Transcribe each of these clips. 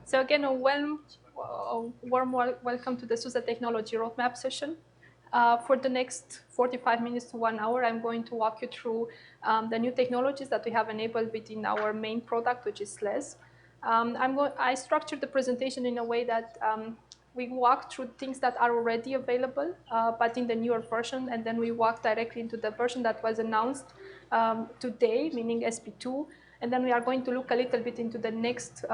So again, a warm welcome to the SUSE Technology Roadmap session. For the next 45 minutes to 1 hour, I'm going to walk you through the new technologies that we have enabled within our main product, which is SLES. I structured the presentation in a way that we walk through things that are already available, but in the newer version, and then we walk directly into the version that was announced today, meaning SP2. And then we are going to look a little bit into the next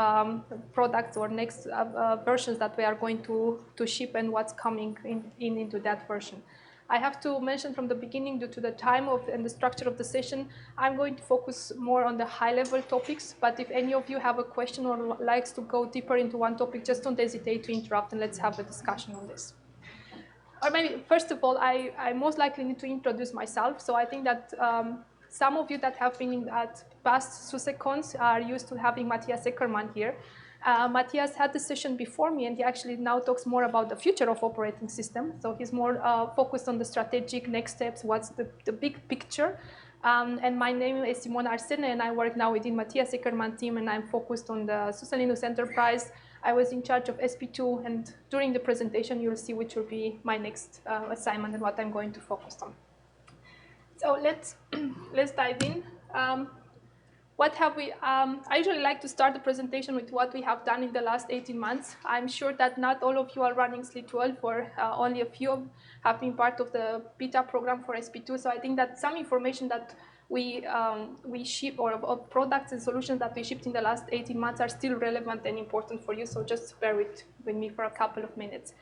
products or next versions that we are going to ship and what's coming into that version. I have to mention from the beginning, due to the time and the structure of the session, I'm going to focus more on the high-level topics. But if any of you have a question or likes to go deeper into one topic, just don't hesitate to interrupt and let's have a discussion on this. Or maybe, first of all, I most likely need to introduce myself. So I think that some of you that have been at past SUSECONs are used to having Matthias Eckermann here. Matthias had the session before me, and he actually now talks more about the future of operating system. So he's more focused on the strategic next steps, what's the big picture. And my name is Simona Arsene, and I work now within Matthias Eckermann team, and I'm focused on the SUSE Linux Enterprise. I was in charge of SP2, and during the presentation, you'll see which will be my next assignment and what I'm going to focus on. So let's dive in. What have we? I usually like to start the presentation with what we have done in the last 18 months. I'm sure that not all of you are running SLE12, or only a few have been part of the beta program for SP2. So I think that some information that we ship, or products and solutions that we shipped in the last 18 months, are still relevant and important for you. So just bear with me for a couple of minutes.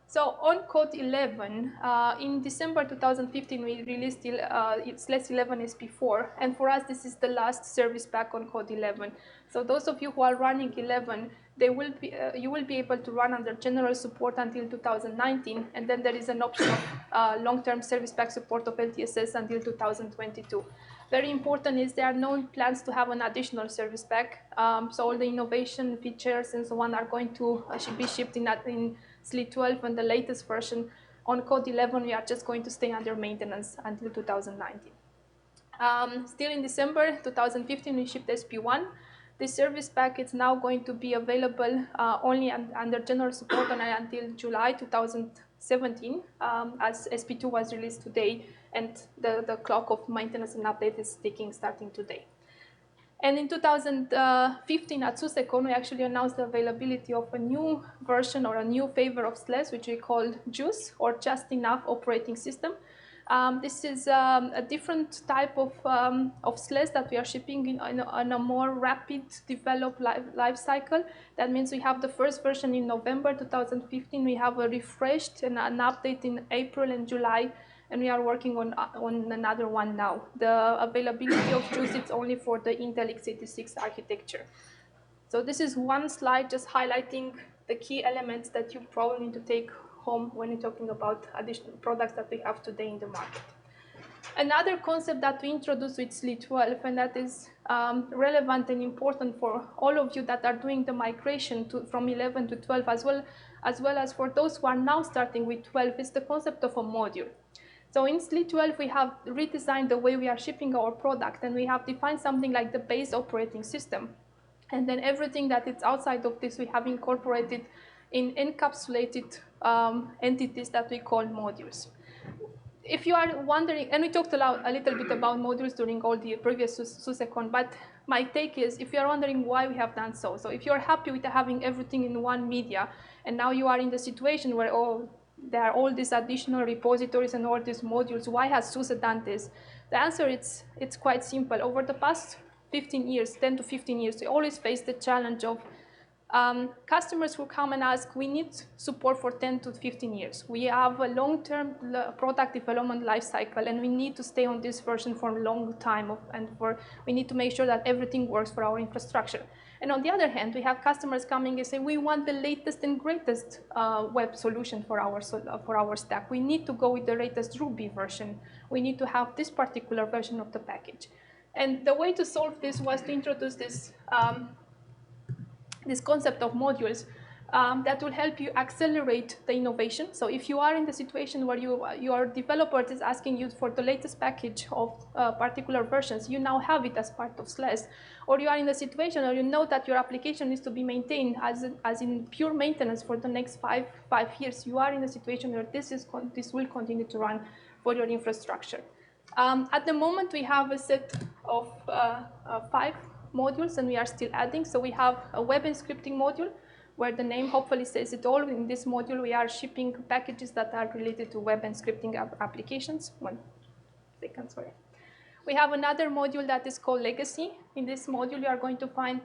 So on Code 11, in December 2015, we released SLES 11 SP4. And for us, this is the last service pack on Code 11. So those of you who are running 11, you will be able to run under general support until 2019. And then there is an option of long-term service pack support of LTSS until 2022. Very important is there are no plans to have an additional service pack. So all the innovation features and so on are going to be shipped in SLE12 and the latest version. On Code 11, we are just going to stay under maintenance until 2019. Still in December 2015, we shipped SP1. This service pack is now going to be available only under general support until July 2017, as SP2 was released today, and the clock of maintenance and update is ticking starting today. And in 2015 at SUSECON, we actually announced the availability of a new version or a new flavor of SLES, which we call JUICE, or Just Enough Operating System. This is a different type of SLES that we are shipping in a more rapid develop life cycle. That means we have the first version in November 2015. We have a refreshed and an update in April and July. And we are working on another one now. The availability of JUICE is only for the Intel x86 architecture. So this is one slide just highlighting the key elements that you probably need to take home when you're talking about additional products that we have today in the market. Another concept that we introduced with SLE12, and that is relevant and important for all of you that are doing the migration from 11 to 12, as well as for those who are now starting with 12, is the concept of a module. So in SLE12, we have redesigned the way we are shipping our product, and we have defined something like the base operating system. And then everything that is outside of this, we have incorporated in encapsulated entities that we call modules. If you are wondering, and we talked a little bit about modules during all the previous SUSECON, but my take is, if you are wondering why we have done so, if you're happy with having everything in one media, and now you are in the situation where, there are all these additional repositories and all these modules, why has SUSE done this? The answer is, it's quite simple. Over the past 15 years, 10 to 15 years, we always face the challenge of customers who come and ask, we need support for 10 to 15 years. We have a long-term product development life cycle, and we need to stay on this version for a long time, we need to make sure that everything works for our infrastructure. And on the other hand, we have customers coming and say, we want the latest and greatest web solution for our stack. We need to go with the latest Ruby version. We need to have this particular version of the package. And the way to solve this was to introduce this concept of modules. that will help you accelerate the innovation. So if you are in the situation where your developer is asking you for the latest package of particular versions, you now have it as part of SLES, or you are in the situation where you know that your application needs to be maintained as in pure maintenance for the next five years, you are in a situation where this will continue to run for your infrastructure. At the moment, we have a set of 5 modules, and we are still adding. So we have a web and scripting module, where the name hopefully says it all. In this module, we are shipping packages that are related to web and scripting applications. 1 second, sorry. We have another module that is called Legacy. In this module, you are going to find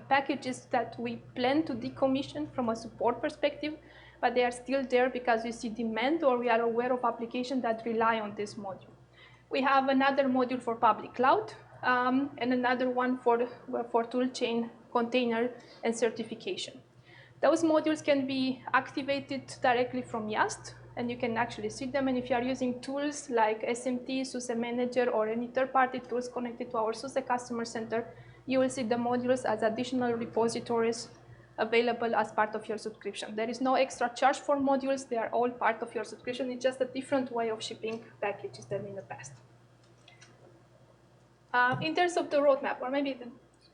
packages that we plan to decommission from a support perspective, but they are still there because we see demand or we are aware of applications that rely on this module. We have another module for public cloud and another one for Toolchain, container, and certification. Those modules can be activated directly from YAST, and you can actually see them. And if you are using tools like SMT, SUSE Manager, or any third-party tools connected to our SUSE Customer Center, you will see the modules as additional repositories available as part of your subscription. There is no extra charge for modules. They are all part of your subscription. It's just a different way of shipping packages than in the past. In terms of the roadmap, or maybe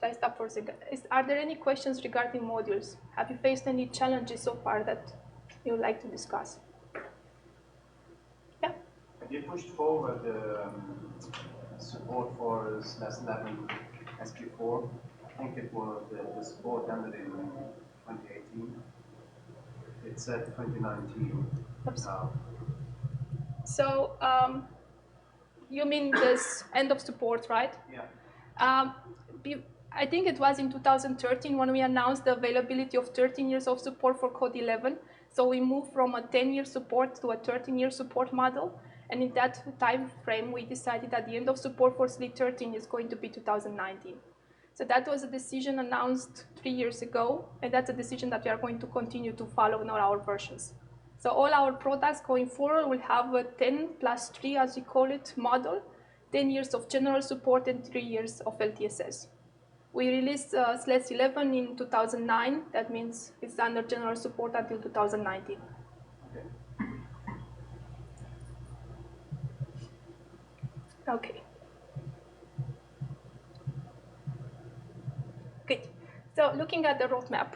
I stop for a second. Are there any questions regarding modules? Have you faced any challenges so far that you would like to discuss? Yeah? Have you pushed forward support for SLES 11 SP4? I think it was the support ended in 2018. It said 2019. So you mean this end of support, right? Yeah. I think it was in 2013 when we announced the availability of 13 years of support for Code 11. So we moved from a 10-year support to a 13-year support model. And in that time frame, we decided that the end of support for SLE 13 is going to be 2019. So that was a decision announced 3 years ago. And that's a decision that we are going to continue to follow in all our versions. So all our products going forward will have a 10+3, as we call it, model, 10 years of general support and 3 years of LTSS. We released SLES 11 in 2009. That means it's under general support until 2019. Okay. Good. So looking at the roadmap,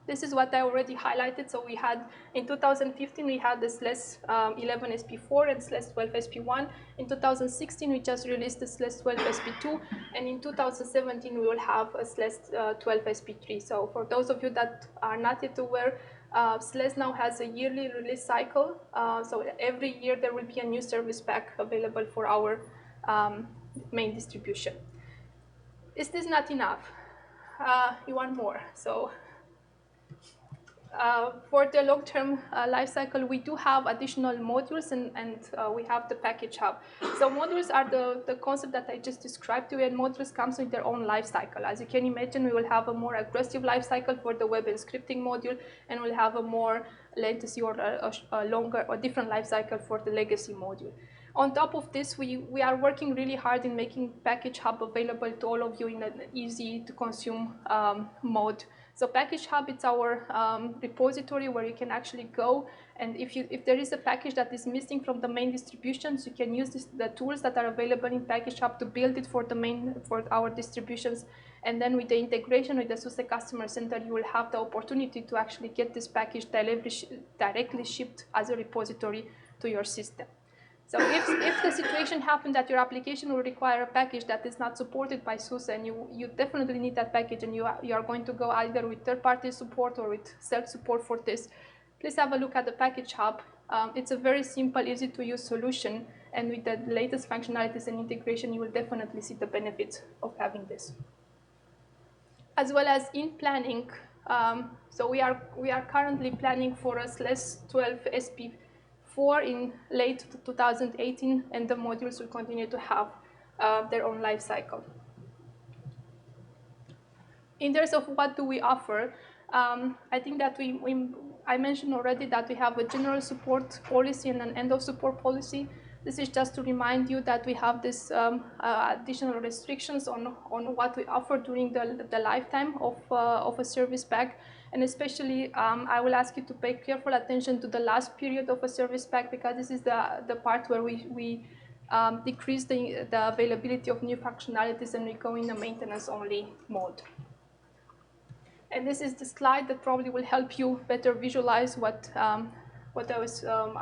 this is what I already highlighted. So we had, in 2015, we had the SLES 11 SP4 and SLES 12 SP1. In 2016, we just released the SLES 12 SP2. And in 2017, we will have a SLES 12 SP3. So for those of you that are not yet aware, SLES now has a yearly release cycle. So every year, there will be a new service pack available for our main distribution. Is this not enough? You want more. So for the long-term life cycle, we do have additional modules, and we have the package hub. So modules are the concept that I just described to you, and modules comes with their own life cycle. As you can imagine, we will have a more aggressive life cycle for the web and scripting module, and we'll have a more latency or a longer or different life cycle for the legacy module. On top of this, we are working really hard in making Package Hub available to all of you in an easy-to-consume mode. So Package Hub, it's our repository where you can actually go, and if there is a package that is missing from the main distributions, you can use the tools that are available in Package Hub to build it for our distributions. And then with the integration with the SUSE Customer Center, you will have the opportunity to actually get this package directly shipped as a repository to your system. So if the situation happened that your application will require a package that is not supported by SUSE, and you definitely need that package, and you are going to go either with third-party support or with self-support for this, please have a look at the Package Hub. It's a very simple, easy-to-use solution, and with the latest functionalities and integration, you will definitely see the benefits of having this. As well as in planning, so we are currently planning for a SLES 12 SP4 in late 2018, and the modules will continue to have their own life cycle. In terms of what do we offer, I think that I mentioned already that we have a general support policy and an end of support policy. This is just to remind you that we have this additional restrictions on what we offer during the lifetime of a service pack. And especially, I will ask you to pay careful attention to the last period of a service pack, because this is the part where we decrease the availability of new functionalities and we go in a maintenance-only mode. And this is the slide that probably will help you better visualize what I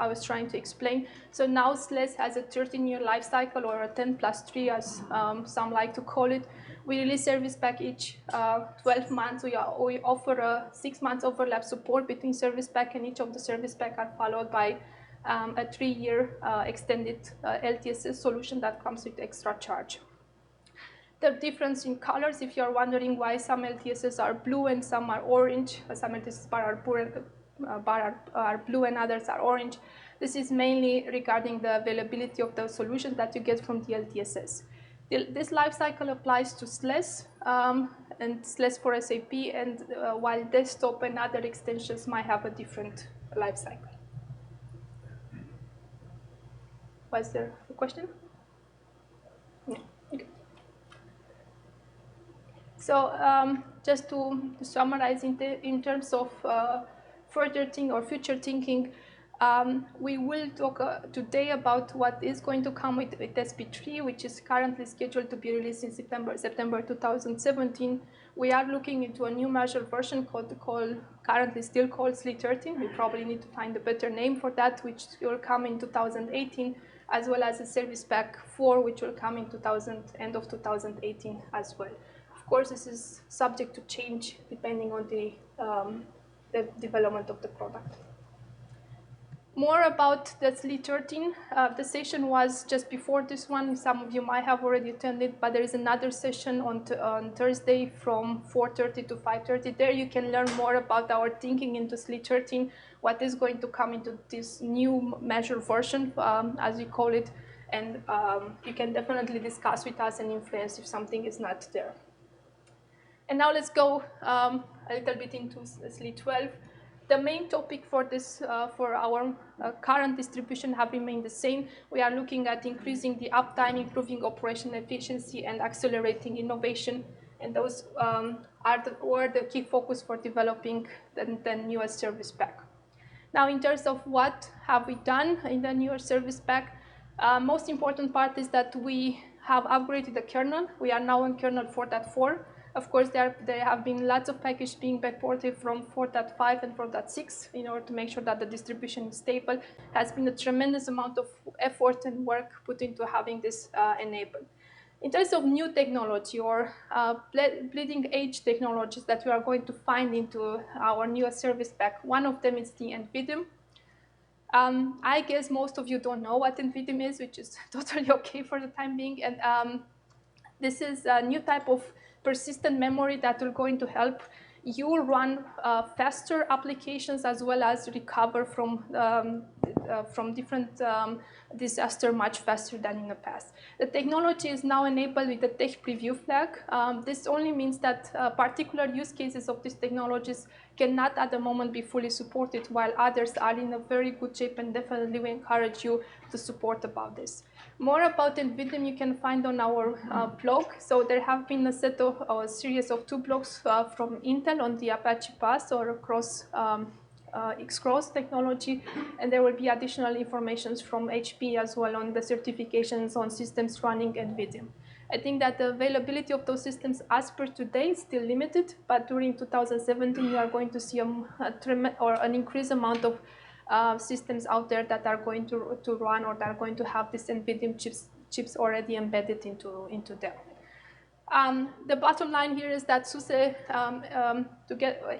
was trying to explain. So now SLES has a 13-year life cycle, or a 10+3, as some like to call it. We release service pack each 12 months. We offer a 6 months overlap support between service pack, and each of the service pack are followed by a 3-year extended LTSS solution that comes with extra charge. The difference in colors, if you're wondering why some LTSs are blue and some are orange, some LTSs are blue and others are orange, this is mainly regarding the availability of the solutions that you get from the LTSS. This life cycle applies to SLES and SLES for SAP, and while desktop and other extensions might have a different life cycle. Was there a question? No. Okay. So just to summarize, in terms of further thinking or future thinking, we will talk today about what is going to come with SP3, which is currently scheduled to be released in September 2017. We are looking into a new major version currently still called SLE13. We probably need to find a better name for that, which will come in 2018, as well as a Service Pack 4, which will come in end of 2018 as well. Of course, this is subject to change depending on the development of the product. More about the SLE13. The session was just before this one. Some of you might have already attended, but there is another session on Thursday from 4:30 to 5:30. There you can learn more about our thinking into SLE13, what is going to come into this new measure version, as we call it, and you can definitely discuss with us and influence if something is not there. And now let's go a little bit into SLE12. The main topic for this, for our current distribution, have remained the same. We are looking at increasing the uptime, improving operational efficiency, and accelerating innovation. And those were the key focus for developing the newest service pack. Now, in terms of what have we done in the newer service pack, most important part is that we have upgraded the kernel. We are now on kernel 4.4. Of course, there have been lots of packages being backported from 4.5 and 4.6 in order to make sure that the distribution is stable. Has been a tremendous amount of effort and work put into having this enabled. In terms of new technology or bleeding edge technologies that we are going to find into our newest service pack, one of them is the NVIDIA. I guess most of you don't know what NVIDIA is, which is totally okay for the time being. And this is a new type of persistent memory that will going to help you run faster applications, as well as recover from different disaster much faster than in the past. The technology is now enabled with the tech preview flag. This only means that particular use cases of these technologies cannot at the moment be fully supported, while others are in a very good shape, and definitely we encourage you to support about this. More about NVIDIA you can find on our blog. So there have been a series of 2 blogs from Intel on the Apache Pass or across X-Cross technology, and there will be additional information from HP as well on the certifications on systems running NVIDIA. I think that the availability of those systems as per today is still limited, but during 2017 we are going to see an increased amount of systems out there that are going to run or that are going to have this NVIDIA chips already embedded into them. The bottom line here is that SUSE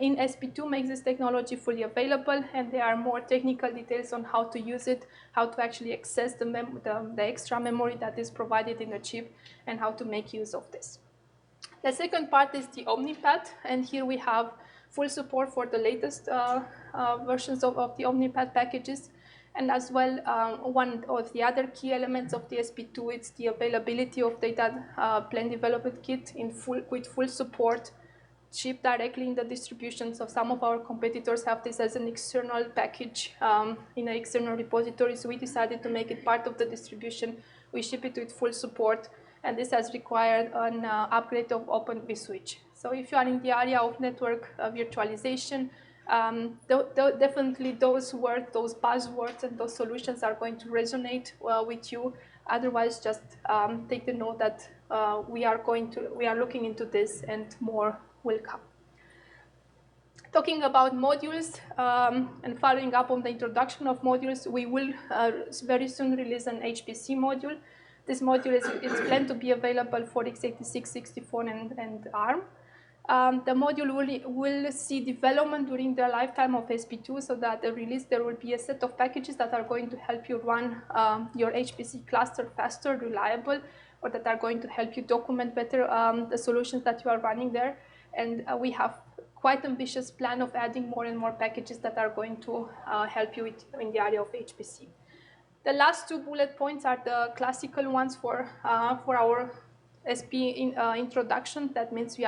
in SP2 makes this technology fully available, and there are more technical details on how to use it, how to actually access the extra memory that is provided in the chip, and how to make use of this. The second part is the OmniPad, and here we have full support for the latest versions of the OmniPad packages. And as well, one of the other key elements of the SP2 is the availability of data plane development kit with full support ship directly in the distribution. So some of our competitors have this as an external package in an external repository. So we decided to make it part of the distribution. We ship it with full support, and this has required an upgrade of Open vSwitch. So if you are in the area of network virtualization, definitely those words, those buzzwords, and those solutions are going to resonate with you. Otherwise, just take the note that we are looking into this, and more will come. Talking about modules and following up on the introduction of modules, we will very soon release an HPC module. This module is planned to be available for x86, 64, and ARM. The module will see development during the lifetime of SP2, so that at the release there will be a set of packages that are going to help you run your HPC cluster faster, reliable, or that are going to help you document better the solutions that you are running there. And we have quite ambitious plan of adding more and more packages that are going to help you in the area of HPC. The last two bullet points are the classical ones for our SP introduction. That means we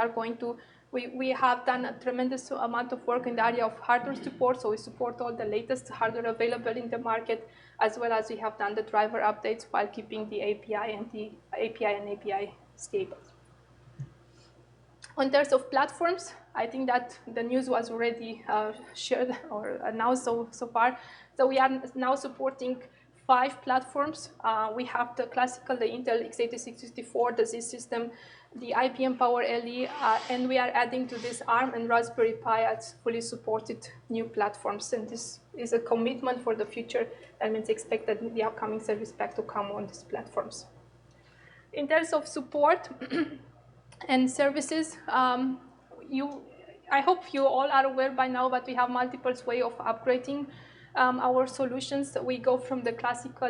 have done a tremendous amount of work in the area of hardware support. So we support all the latest hardware available in the market, as well as we have done the driver updates while keeping the API stable. In terms of platforms, I think that the news was already shared or announced so far. So we are now supporting 5 platforms. We have the classical, the Intel x86-64, the Z system, the IBM Power LE, and we are adding to this ARM and Raspberry Pi as fully supported new platforms. And this is a commitment for the future. That means expect that the upcoming service pack to come on these platforms. In terms of support and services, I hope you all are aware by now that we have multiple ways of upgrading our solutions. We go from the classical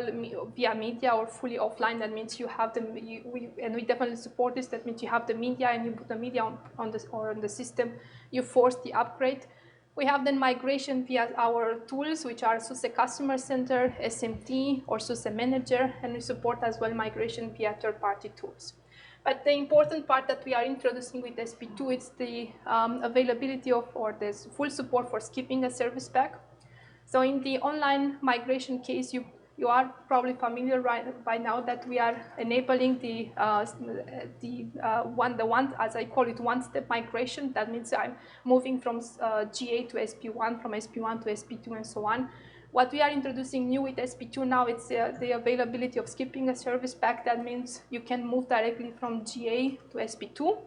via media or fully offline. That means you have and we definitely support this. That means you have the media and you put the media on the system. You force the upgrade. We have then migration via our tools, which are SUSE Customer Center, SMT, or SUSE Manager, and we support as well migration via third-party tools. But the important part that we are introducing with SP2 is the availability of, or there's full support for skipping a service pack. So in the online migration case, you are probably familiar by now that we are enabling the as I call it, one-step migration. That means I'm moving from GA to SP1, from SP1 to SP2, and so on. What we are introducing new with SP2 now, it's the availability of skipping a service pack. That means you can move directly from GA to SP2,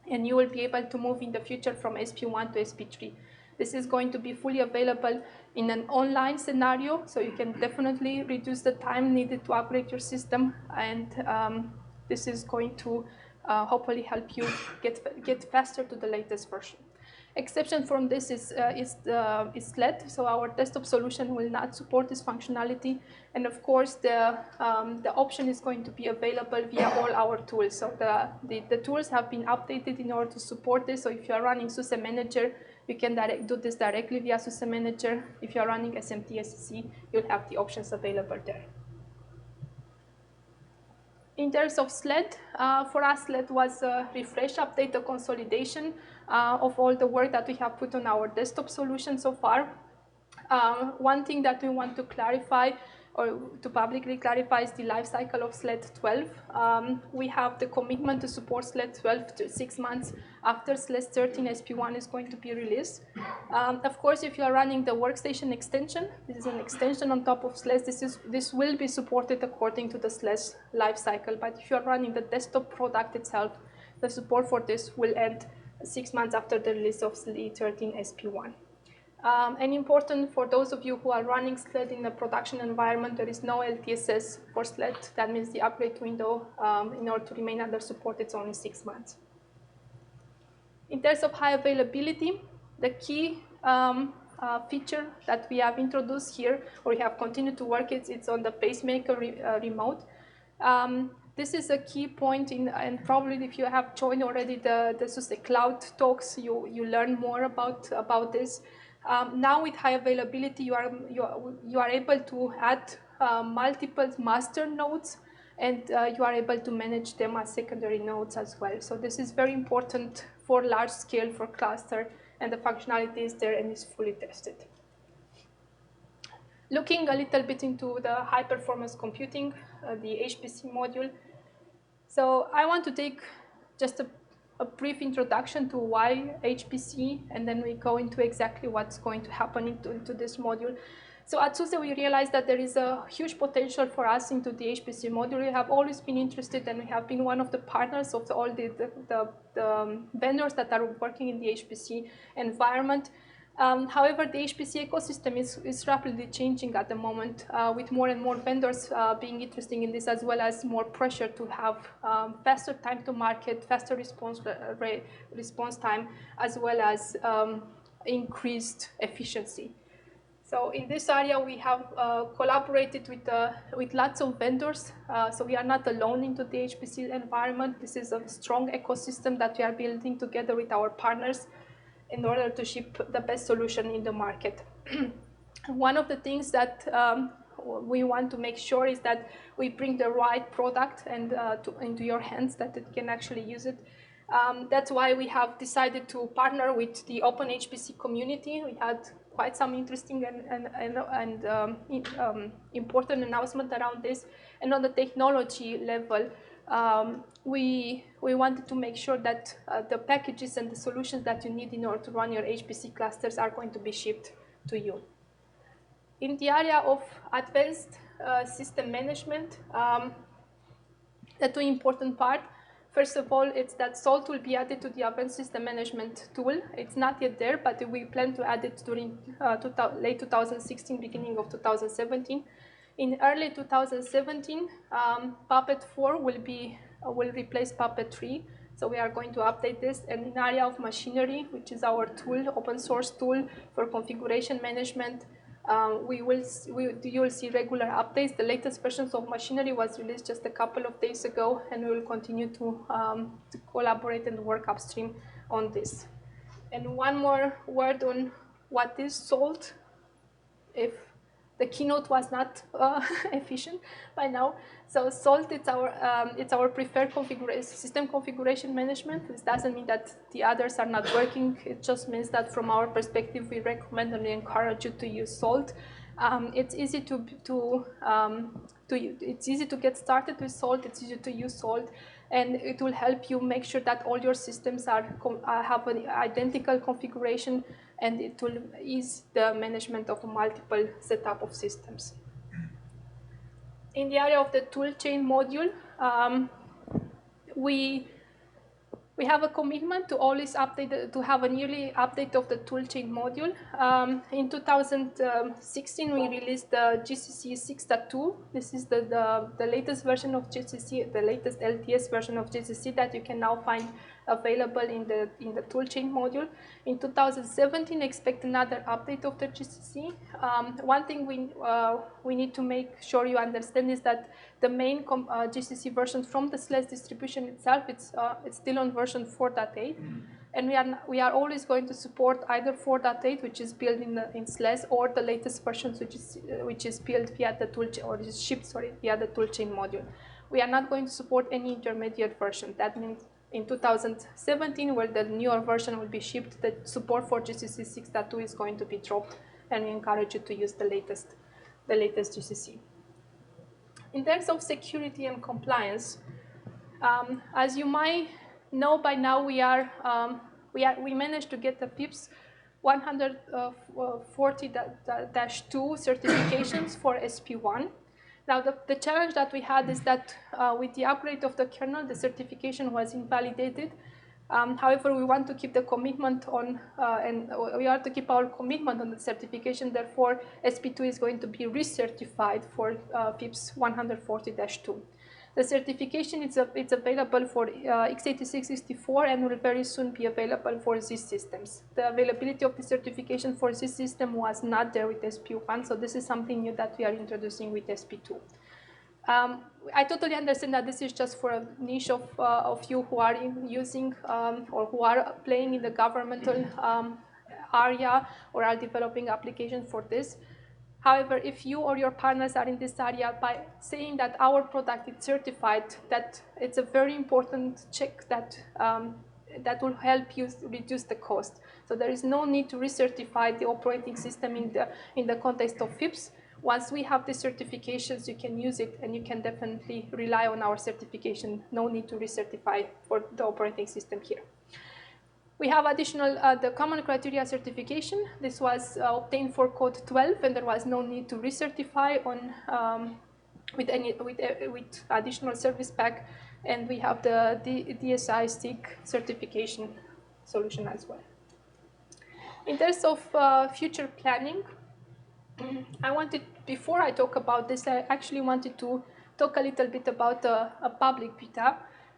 and you will be able to move in the future from SP1 to SP3. This is going to be fully available in an online scenario, so you can definitely reduce the time needed to upgrade your system, and this is going to hopefully help you get faster to the latest version. Exception from this is SLED, so our desktop solution will not support this functionality, and of course the option is going to be available via all our tools. So the tools have been updated in order to support this. So if you are running SUSE Manager, you can do this directly via SUSE Manager. If you are running SMT SSE, you'll have the options available there. In terms of SLED, for us, SLED was a refresh, update, a consolidation of all the work that we have put on our desktop solution so far. One thing that we want to clarify, or to publicly clarify, is the life cycle of SLED 12. We have the commitment to support SLED 12 to 6 months after SLES 13 SP1 is going to be released. Of course, if you are running the workstation extension, this is an extension on top of SLES. This will be supported according to the SLES life cycle. But if you are running the desktop product itself, the support for this will end 6 months after the release of SLES 13 SP1. And important for those of you who are running SLED in a production environment, there is no LTSS for SLED. That means the upgrade window, in order to remain under support, it's only 6 months. In terms of high availability, the key feature that we have introduced here, or we have continued to work, it's on the pacemaker remote. This is a key point, and probably if you have joined already the SUSE Cloud talks, you learn more about this. Now with high availability, you are able to add multiple master nodes and you are able to manage them as secondary nodes as well. So this is very important for large scale, for cluster, and the functionality is there and is fully tested. Looking a little bit into the high performance computing, the HPC module. So I want to take just a brief introduction to why HPC, and then we go into exactly what's going to happen into this module. So at SUSE, we realized that there is a huge potential for us into the HPC module. We have always been interested, and we have been one of the partners of all the vendors that are working in the HPC environment. However, the HPC ecosystem is rapidly changing at the moment, with more and more vendors being interested in this, as well as more pressure to have faster time to market, faster response time, as well as increased efficiency. So in this area, we have collaborated with lots of vendors. So we are not alone into the HPC environment. This is a strong ecosystem that we are building together with our partners in order to ship the best solution in the market. One of the things that we want to make sure is that we bring the right product and into your hands, that it can actually use it. That's why we have decided to partner with the Open HPC community. We had quite some interesting and important announcement around this. And on the technology level, we wanted to make sure that the packages and the solutions that you need in order to run your HPC clusters are going to be shipped to you. In the area of advanced system management, the two important part. First of all, it's that SALT will be added to the advanced system management tool. It's not yet there, but we plan to add it during late 2016, beginning of 2017. In early 2017, Puppet 4 will replace Puppet 3. So we are going to update this. And in area of machinery, which is our tool, open source tool for configuration management, you will see regular updates. The latest versions of machinery was released just a couple of days ago, and we will continue to collaborate and work upstream on this. And one more word on what is SALT, if the keynote was not efficient by now. So SALT, it's our preferred system configuration management. This doesn't mean that the others are not working. It just means that from our perspective, we recommend and we encourage you to use SALT. It's easy it's easy to get started with SALT. It's easy to use SALT, and it will help you make sure that all your systems have an identical configuration, and it will ease the management of a multiple setup of systems. In the area of the Toolchain module, we have a commitment to always update, to have a yearly update of the Toolchain module. In 2016, we released the GCC 6.2. This is the latest version of GCC, the latest LTS version of GCC that you can now find available in the Toolchain module. In 2017, expect another update of the GCC. One thing we need to make sure you understand is that the main GCC version from the SLES distribution itself, it's still on version 4.8, and we are always going to support either 4.8, which is built in SLES, or the latest versions, which is built via the Toolchain, or is shipped, via the Toolchain module. We are not going to support any intermediate version. That means in 2017, where the newer version will be shipped, the support for GCC 6.2 is going to be dropped, and we encourage you to use the latest GCC. In terms of security and compliance, as you might know by now, we managed to get the FIPS 140-2 certifications for SP1. Now, the challenge that we had is that with the upgrade of the kernel, the certification was invalidated. However, we want to keep the commitment on, and we are to keep our commitment on the certification. Therefore, SP2 is going to be recertified for FIPS 140-2. The certification it's available for x86-64 and will very soon be available for Z systems. The availability of the certification for Z system was not there with SP1, so this is something new that we are introducing with SP2. I totally understand that this is just for a niche of you who are using or who are playing in the governmental area or are developing applications for this. However, if you or your partners are in this area, by saying that our product is certified, that it's a very important check that that will help you reduce the cost. So there is no need to recertify the operating system in the context of FIPS. Once we have the certifications, you can use it, and you can definitely rely on our certification. No need to recertify for the operating system here. We have additional, the common criteria certification. This was obtained for code 12, and there was no need to recertify on with additional service pack. And we have the DSI SIG certification solution as well. In terms of future planning, before I talk about this, I actually wanted to talk a little bit about a public beta.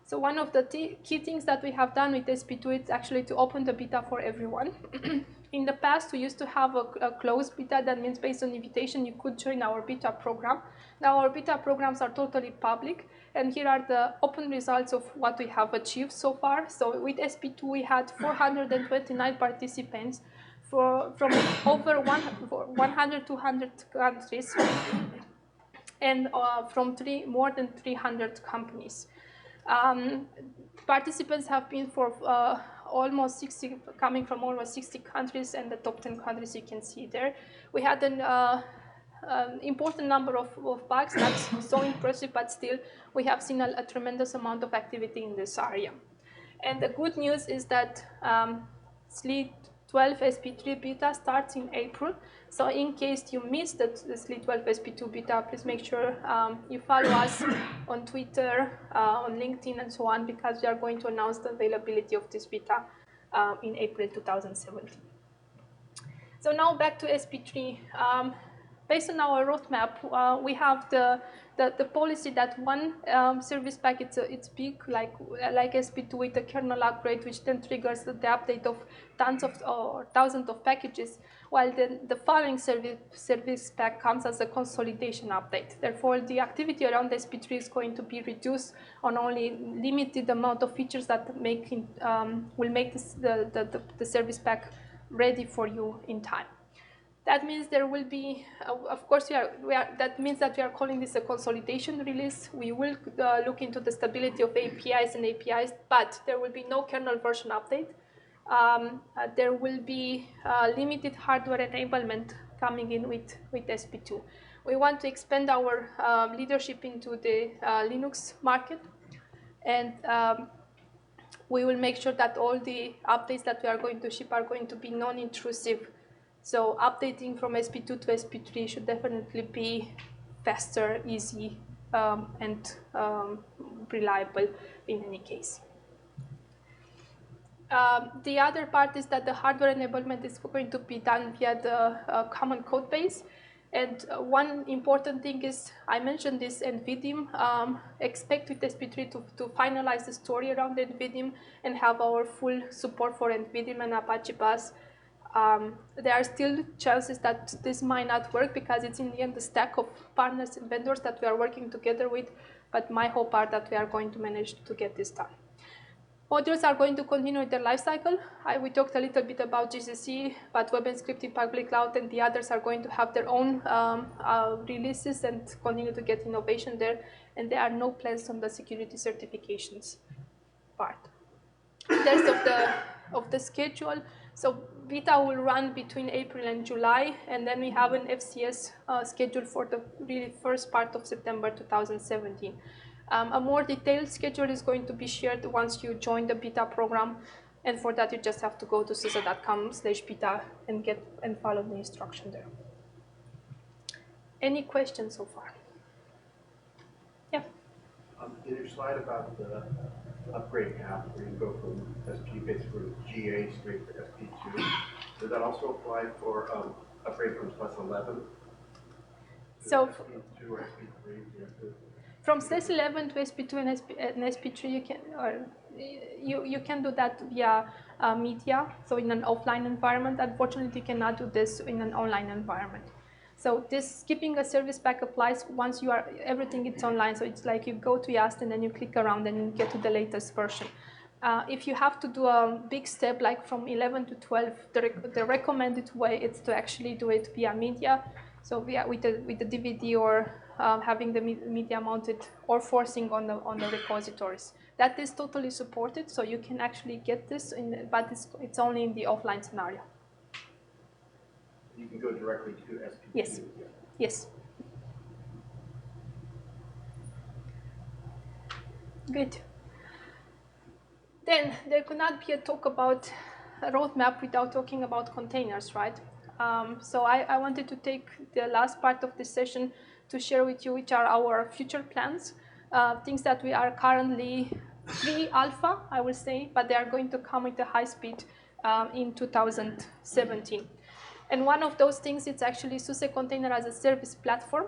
So one of the key things that we have done with SP2 is actually to open the beta for everyone. In the past, we used to have a closed beta. That means based on invitation, you could join our beta program. Now our beta programs are totally public, and here are the open results of what we have achieved so far. So with SP2, we had 429 participants from over 100-200 countries, and from more than 300 companies. Participants have been for almost 60, coming from almost 60 countries, and the top 10 countries you can see there. We had an important number of bugs, not so impressive, but still we have seen a tremendous amount of activity in this area. And the good news is that SLE 12 SP3 beta starts in April. So in case you missed the SLE 12 SP2 beta, please make sure you follow us on Twitter, on LinkedIn, and so on, because we are going to announce the availability of this beta in April 2017. So now back to SP3. Based on our roadmap, we have the policy that one service pack, it's big, like SP2 with a kernel upgrade, which then triggers the update of tons of or thousands of packages, while then the following service pack comes as a consolidation update. Therefore, the activity around SP3 is going to be reduced on only limited amount of features that will make the service pack ready for you in time. That means there will be, of course, that means that we are calling this a consolidation release. We will look into the stability of APIs, but there will be no kernel version update. There will be limited hardware enablement coming in with SP2. We want to expand our leadership into the Linux market, and we will make sure that all the updates that we are going to ship are going to be non-intrusive. So updating from SP2 to SP3 should definitely be faster, easy, and reliable in any case. The other part is that the hardware enablement is going to be done via the common code base. And one important thing is, I mentioned this NVIDIA. Expect with SP3 to finalize the story around NVIDIA and have our full support for NVIDIA and Apache Bus. There are still chances that this might not work because it's in the end the stack of partners and vendors that we are working together with, but my hope are that we are going to manage to get this done. Modules are going to continue with their life cycle. We talked a little bit about GCC, but Web and Scripting Public Cloud and the others are going to have their own releases and continue to get innovation there, and there are no plans on the security certifications part. In terms of the schedule, so beta will run between April and July, and then we have an FCS schedule for the really first part of September 2017. A more detailed schedule is going to be shared once you join the beta program, and for that you just have to go to SUSE.com/beta and follow the instruction there. Any questions so far? Yeah. In your slide about the upgrade path, where you go from SP basically GA straight to SP2, does that also apply for upgrade from SLES 11? So SP2 or SP3? from SLES 11 to SP2 and SP3, you can do that via media, so in an offline environment. Unfortunately, you cannot do this in an online environment. So this skipping a service pack applies once everything is online. So it's like you go to YAST and then you click around and you get to the latest version. If you have to do a big step like from 11 to 12, the recommended way is to actually do it via media. So with the DVD or having the media mounted or forcing on the repositories. That is totally supported, so you can actually get this, but it's only in the offline scenario. You can go directly to SP2. Yes. Yes. Good. Then there could not be a talk about a roadmap without talking about containers, right? So I wanted to take the last part of this session to share with you which are our future plans, things that we are currently pre-alpha, I will say, but they are going to come with a high speed in 2017. And one of those things is actually SUSE Container as a Service platform.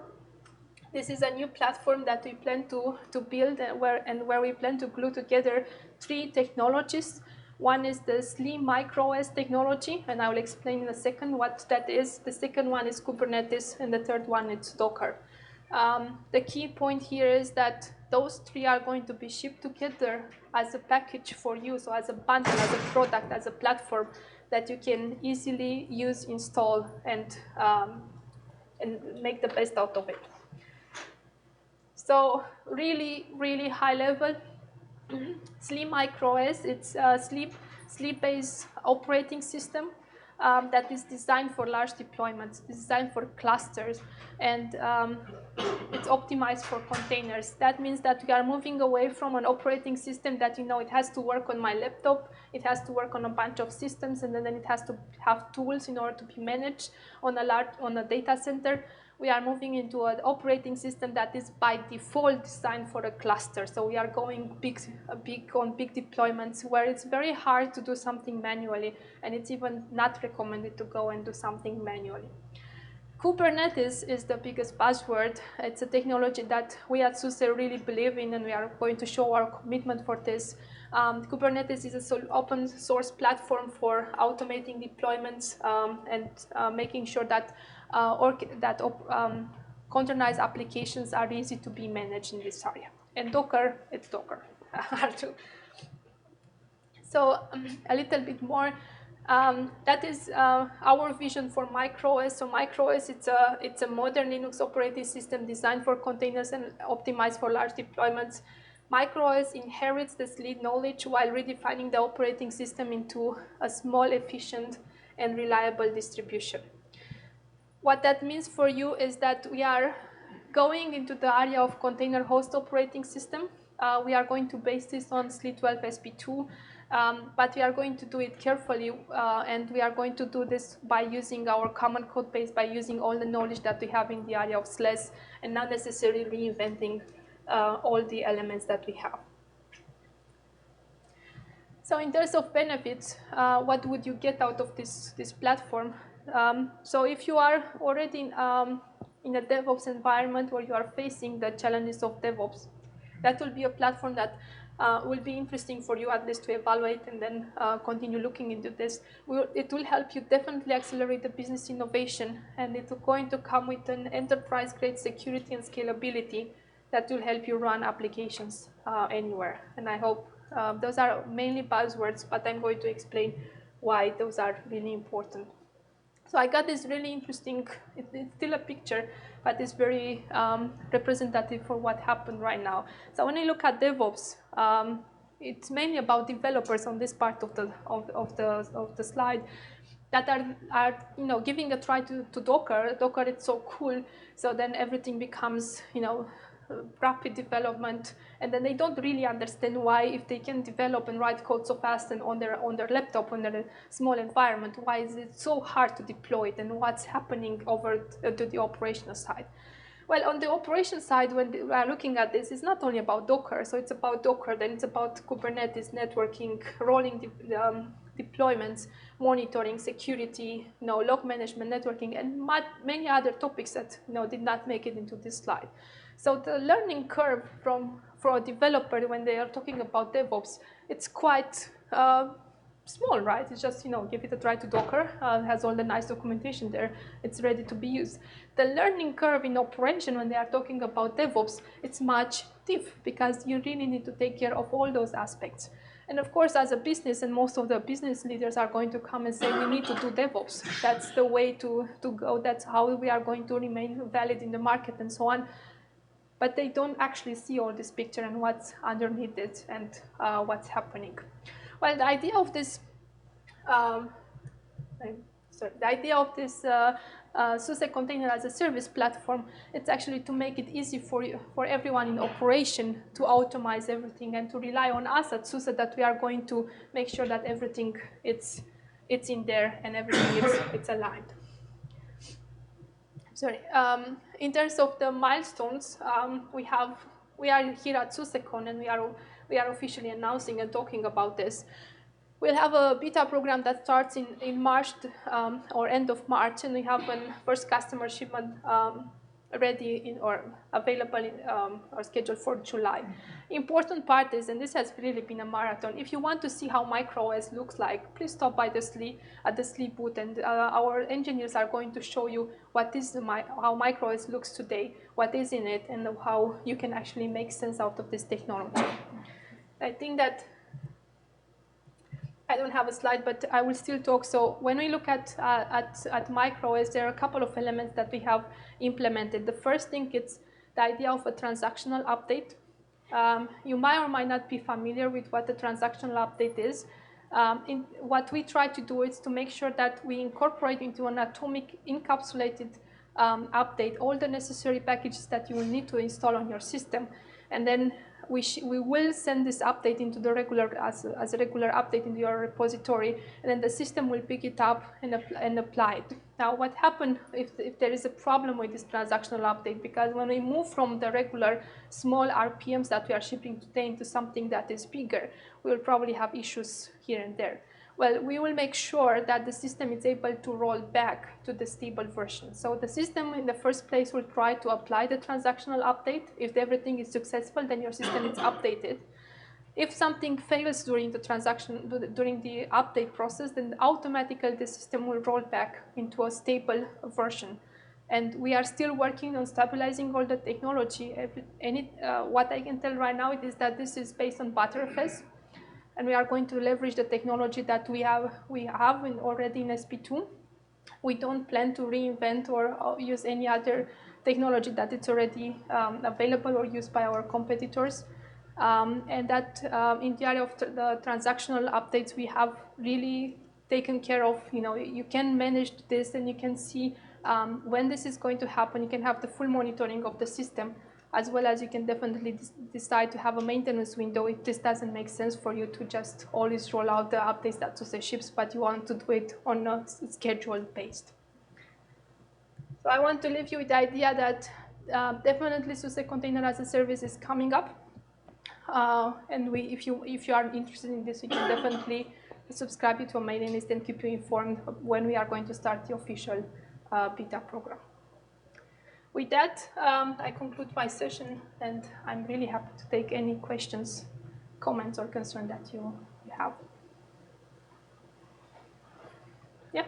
This is a new platform that we plan to build where we plan to glue together 3 technologies. One is the SLE MicroOS technology, and I will explain in a second what that is. The second one is Kubernetes, and the third one is Docker. The key point here is that those 3 are going to be shipped together as a package for you, so as a bundle, as a product, as a platform that you can easily use, install, and make the best out of it. So really, really high level. SLE MicroOS, it's a sleep-based operating system that is designed for large deployments, designed for clusters, and it's optimized for containers. That means that we are moving away from an operating system that, it has to work on my laptop, it has to work on a bunch of systems, and then it has to have tools in order to be managed on a data center. We are moving into an operating system that is by default designed for a cluster. So we are going big deployments where it's very hard to do something manually, and it's even not recommended to go and do something manually. Kubernetes is the biggest buzzword. It's a technology that we at SUSE really believe in, and we are going to show our commitment for this. Kubernetes is an open source platform for automating deployments and making sure that containerized applications are easy to be managed in this area. And Docker, it's Docker. So a little bit more. That is our vision for MicroOS. So MicroOS, it's a modern Linux operating system designed for containers and optimized for large deployments. MicroOS inherits the SLE knowledge while redefining the operating system into a small, efficient, and reliable distribution. What that means for you is that we are going into the area of container host operating system. We are going to base this on SLE 12 SP2, but we are going to do it carefully, and we are going to do this by using our common code base, by using all the knowledge that we have in the area of SLES, and not necessarily reinventing all the elements that we have. So in terms of benefits, what would you get out of this platform? So if you are already in a DevOps environment where you are facing the challenges of DevOps, that will be a platform that will be interesting for you at least to evaluate and then continue looking into this. It will help you definitely accelerate the business innovation, and it's going to come with an enterprise-grade security and scalability that will help you run applications anywhere. And I hope those are mainly buzzwords, but I'm going to explain why those are really important. So I got this really interesting, it's still a picture, but it's very representative for what happened right now. So when you look at DevOps, it's mainly about developers on this part of the slide that are giving a try to Docker. Docker, it's so cool. So then everything becomes rapid development, and then they don't really understand why, if they can develop and write code so fast and on their laptop, on their small environment, why is it so hard to deploy it, and what's happening over to the operational side. Well, on the operation side, when we are looking at this, it's not only about Docker. So it's about Docker, then it's about Kubernetes, networking, rolling deployments, monitoring, security, log management, networking, and many other topics that did not make it into this slide. So the learning curve for a developer when they are talking about DevOps, it's quite small, right? It's just, give it a try to Docker, has all the nice documentation there, it's ready to be used. The learning curve in operation when they are talking about DevOps, it's much steep because you really need to take care of all those aspects. And of course, as a business, and most of the business leaders are going to come and say, we need to do DevOps. That's the way to go. That's how we are going to remain valid in the market and so on. But they don't actually see all this picture and what's underneath it and what's happening. Well, the idea of this the idea of this SUSE container as a service platform, it's actually to make it easy for everyone in operation to automate everything and to rely on us at SUSE that we are going to make sure that everything it's in there and everything it's aligned. Sorry. In terms of the milestones, we are here at SUSECON and we are officially announcing and talking about this. We'll have a beta program that starts in March or end of March, and we have a first customer shipment ready or available or scheduled for July. Important part is, and this has really been a marathon, if you want to see how microOS looks like, please stop by the SLE booth, and our engineers are going to show you what is how microOS looks today, what is in it, and how you can actually make sense out of this technology. I think that I don't have a slide, but I will still talk. So when we look at microOS, there are a couple of elements that we have implemented. The first thing is the idea of a transactional update. You might or might not be familiar with what a transactional update is. What we try to do is to make sure that we incorporate into an atomic encapsulated update all the necessary packages that you will need to install on your system, and then we will send this update into the regular as a regular update into your repository, and then the system will pick it up and apply it. Now, what happens if there is a problem with this transactional update? Because when we move from the regular small RPMs that we are shipping today into something that is bigger, we will probably have issues here and there. Well, we will make sure that the system is able to roll back to the stable version. So the system in the first place will try to apply the transactional update. If everything is successful, then your system is updated. If something fails during the update process, then automatically the system will roll back into a stable version. And we are still working on stabilizing all the technology. What I can tell right now is that this is based on Btrfs. And we are going to leverage the technology that we have already in SP2. We don't plan to reinvent or use any other technology that it's already available or used by our competitors. And that in the area of the transactional updates, we have really taken care of. You can manage this, and you can see when this is going to happen. You can have the full monitoring of the system, as well as you can definitely decide to have a maintenance window if this doesn't make sense for you to just always roll out the updates that SUSE ships, but you want to do it on a schedule based. So I want to leave you with the idea that definitely SUSE Container as a Service is coming up. And if you are interested in this, you can definitely subscribe to a mailing list and keep you informed when we are going to start the official beta program. With that, I conclude my session, and I'm really happy to take any questions, comments, or concerns that you have. Yeah?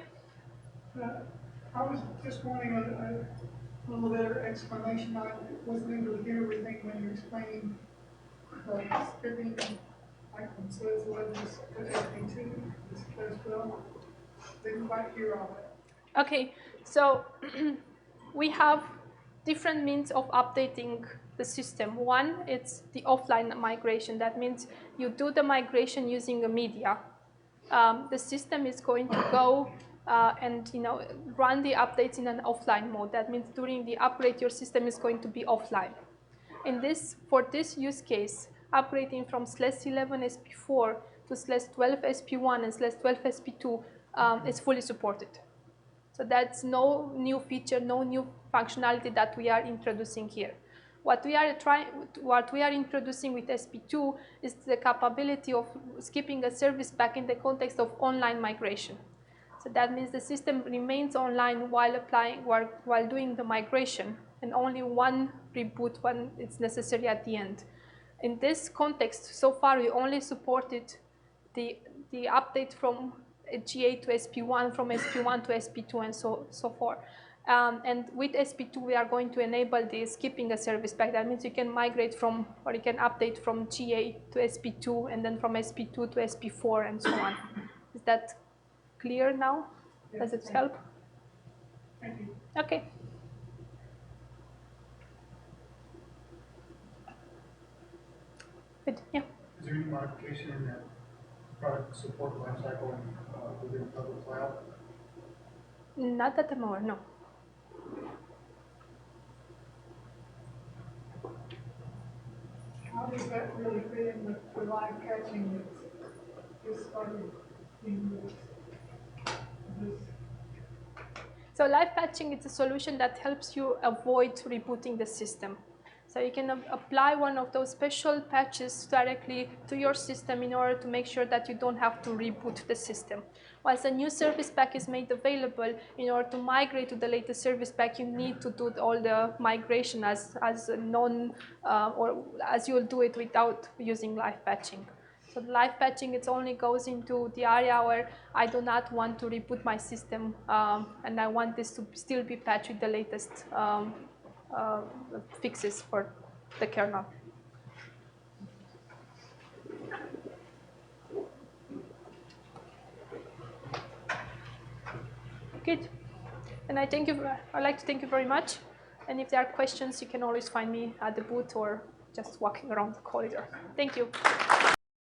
I was just wanting a little better explanation. I wasn't able to hear everything when you were explaining the skipping, like from SLES to SP2, as well. Didn't quite hear all that. Okay, so we have different means of updating the system. One, it's the offline migration. That means you do the migration using a media. The system is going to go and run the updates in an offline mode. That means during the upgrade, your system is going to be offline. For this use case, upgrading from SLES 11 SP4 to SLES 12 SP1 and SLES 12 SP2 is fully supported. So that's no new feature, no new functionality that we are introducing here. What we are introducing with SP2 is the capability of skipping a service back in the context of online migration. So that means the system remains online while doing the migration, and only one reboot when it's necessary at the end. In this context, so far we only supported the update from GA to SP1, from SP1 to SP2, and so forth. And with SP2, we are going to enable the skipping a service pack. That means you can migrate from, or you can update from GA to SP2, and then from SP2 to SP4, and so on. Is that clear now? Does it help? Thank you. Okay. Good. Yeah. Is there any modification in that product support lifecycle within public cloud? Not at the moment, no. How does that really fit in with the live catching that's just started being used? So live patching is a solution that helps you avoid rebooting the system. So you can apply one of those special patches directly to your system in order to make sure that you don't have to reboot the system. Once a new service pack is made available, in order to migrate to the latest service pack, you need to do all the migration as or as you'll do it without using live patching. So the live patching, it only goes into the area where I do not want to reboot my system, and I want this to still be patched with the latest fixes for the kernel. Good. And I'd like to thank you very much. And if there are questions, you can always find me at the booth or just walking around the corridor. Thank you.